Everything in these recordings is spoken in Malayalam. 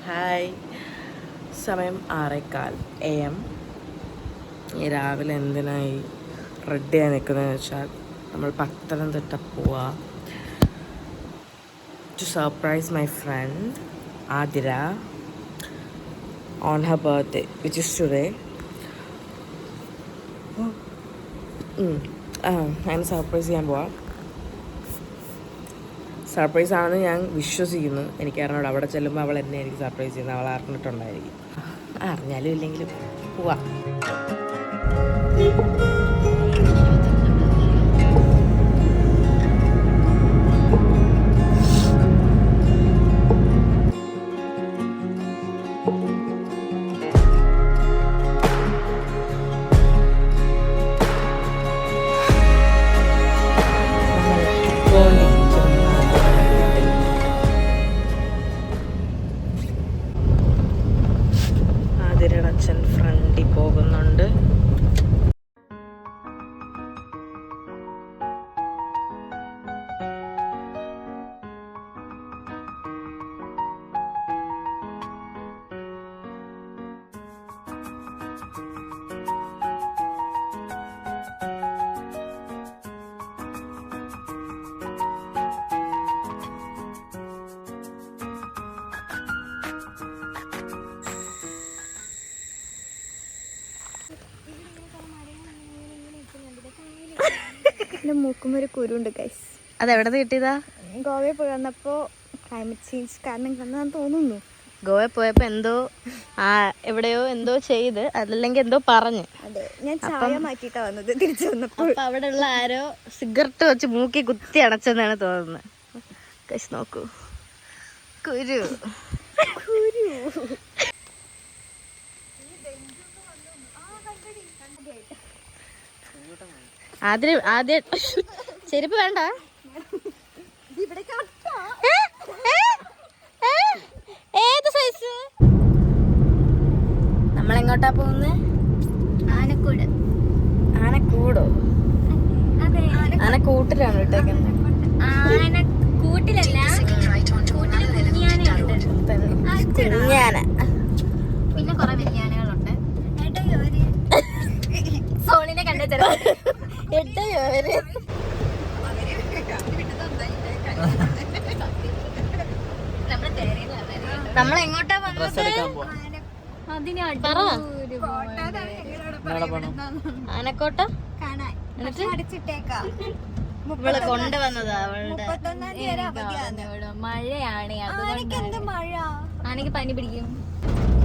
ഹായ്, സമയം 6:15 AM. രാവിലെ എന്തിനായി റെഡിയായി നിൽക്കുന്നതെന്ന് വെച്ചാൽ നമ്മൾ പത്തനംതിട്ട പോവാ to surprise my friend Athira on her birthday which is today. അങ്ങനെ സർപ്രൈസ് ചെയ്യാൻ പോവാം. സർപ്രൈസ് ആണെന്ന് ഞാൻ വിശ്വസിക്കുന്നു. എനിക്കറിഞ്ഞോട് അവിടെ ചെല്ലുമ്പോൾ അവൾ എന്നെ എനിക്ക് സർപ്രൈസ് ചെയ്യുന്നത് അവൾ അറിഞ്ഞിട്ടുണ്ടായിരിക്കും. അറിഞ്ഞാലും ഇല്ലെങ്കിലും പോവാം. അച്ഛൻ ഫ്രണ്ടിൽ പോകുന്നുണ്ട്. എൻ്റെ മൂക്കുമൊരു കുരുണ്ട് ഗൈസ്. അതെവിടെ കിട്ടിയതാ? ഗോവയിൽ പോയി വന്നപ്പോൾ ക്ലൈമറ്റ് ചേഞ്ച് കാരണം കണ്ടെന്ന് തോന്നുന്നു. ഗോവയിൽ പോയപ്പോൾ എന്തോ എവിടെയോ എന്തോ ചെയ്ത് അതല്ലെങ്കിൽ എന്തോ പറഞ്ഞ്. അതെ, ഞാൻ ചായ മാറ്റിയിട്ടാ വന്നത്. തിരിച്ചു വന്നപ്പോൾ അവിടെ ഉള്ള ആരോ സിഗരറ്റ് വെച്ച് മൂക്കി കുത്തി അടച്ചെന്നാണ് തോന്നുന്നത്. ഗൈസ് നോക്കൂ, കുരു കുരു. ആദ്യം ചെരുപ്പ് വേണ്ട. ഏത് സൈസ്? നമ്മളെങ്ങോട്ടാ പോകുന്നത്? ആനക്കൂട്. ആനക്കൂടോ? ആനക്കൂട്ടിലാണ് ഇട്ടേക്കുന്നത്. ആനക്കൂട്ടിലല്ല, കുഞ്ഞാന. പിന്നെ കുറെ വെല്യാനകളുണ്ട്. സോണിനെ കണ്ടു. നമ്മളെങ്ങോട്ടാ വന്നത്? ആനക്കോട്ട ഇവള് കൊണ്ടുവന്നതാ. അവളുടെ മഴയാണ്, ആനക്ക് പനി പിടിക്കും.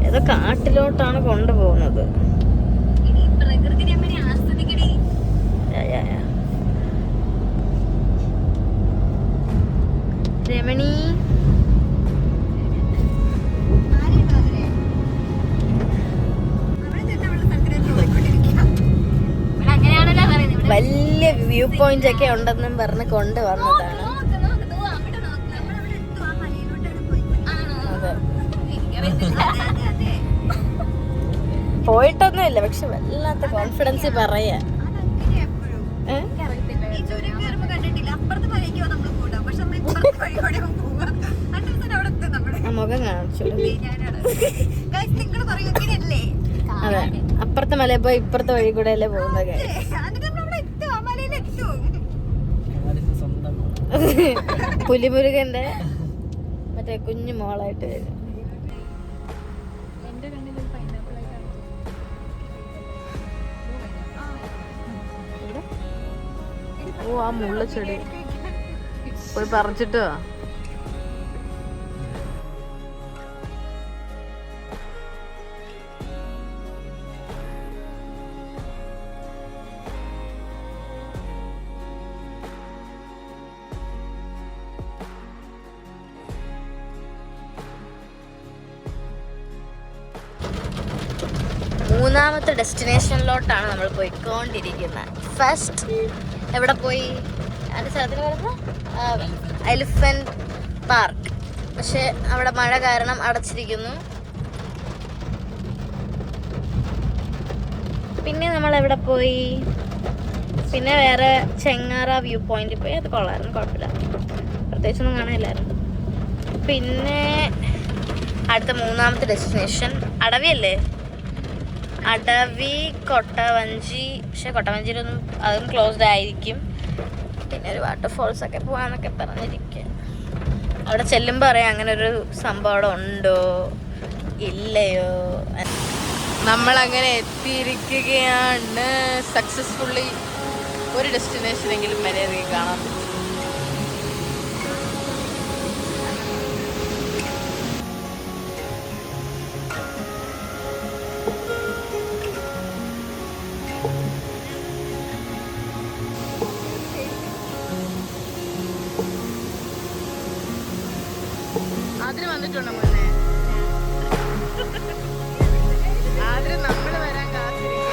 ഏതോ കാട്ടിലോട്ടാണ് കൊണ്ടുപോകുന്നത്. പ്രകൃതി രമണി ആസ്വദിക്കടി. രമണി വലിയ വ്യൂ പോയിന്റ് ഒക്കെ ഉണ്ടെന്നും പറഞ്ഞ് കൊണ്ടുവന്നതാണ്. അതെ, പോയിട്ടൊന്നുമില്ല, പക്ഷെ വല്ലാത്ത കോൺഫിഡൻസ് പറയാ. മുഖം കാണിച്ചു. അതെ, അപ്പുറത്തെ മലയിൽ പോയി ഇപ്പുറത്തെ വഴി കൂടെ അല്ലേ പോകുന്നത്. പുലിമുരുകന്റെ മറ്റേ കുഞ്ഞു മോളായിട്ട് വരും. ഓ, ആ മുള്ള ചെടി പോയി പറിച്ചിട്ടോ. മൂന്നാമത്തെ ഡെസ്റ്റിനേഷനിലോട്ടാണ് നമ്മൾ പോയിക്കൊണ്ടിരിക്കുന്നത്. ഫസ്റ്റ് എവിടെ പോയി? അതിൻ്റെ സ്ഥലത്തിന് പറയുന്നത് എലിഫന്റ് പാർക്ക്. പക്ഷെ അവിടെ മഴ കാരണം അടച്ചിരിക്കുന്നു. പിന്നെ നമ്മൾ എവിടെ പോയി? പിന്നെ വേറെ ചെങ്ങാറ വ്യൂ പോയിന്റിൽ പോയി. അത് കൊള്ളായിരുന്നു, കുഴപ്പമില്ല, പ്രത്യേകിച്ചൊന്നും കാണാനില്ലായിരുന്നു. പിന്നെ അടുത്ത മൂന്നാമത്തെ ഡെസ്റ്റിനേഷൻ അടവിയല്ലേ, അടവി കൊട്ടവഞ്ചി. പക്ഷെ കൊട്ടവഞ്ചിയിലൊന്നും അതും ക്ലോസ്ഡ് ആയിരിക്കും. പിന്നെ ഒരു വാട്ടർഫോൾസ് ഒക്കെ പോവാന്നൊക്കെ പറഞ്ഞിരിക്കുക. അവിടെ ചെല്ലുമ്പോൾ അറിയാം അങ്ങനെ ഒരു സംഭവം അവിടെ ഉണ്ടോ ഇല്ലയോ. നമ്മളങ്ങനെ എത്തിയിരിക്കുകയാണ്. സക്സസ്ഫുള്ളി ഒരു ഡെസ്റ്റിനേഷനെങ്കിലും മര്യാദയ്ക്ക് കാണാൻ പറ്റും. അതിന് വന്നിട്ടുണ്ടോ മുന്നേ? അതിന് നമ്മൾ വരാൻ കാത്തിരിക്കുക.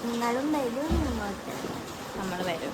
നിങ്ങളും വരും ഇങ്ങോട്ട്. നമ്മൾ വരും.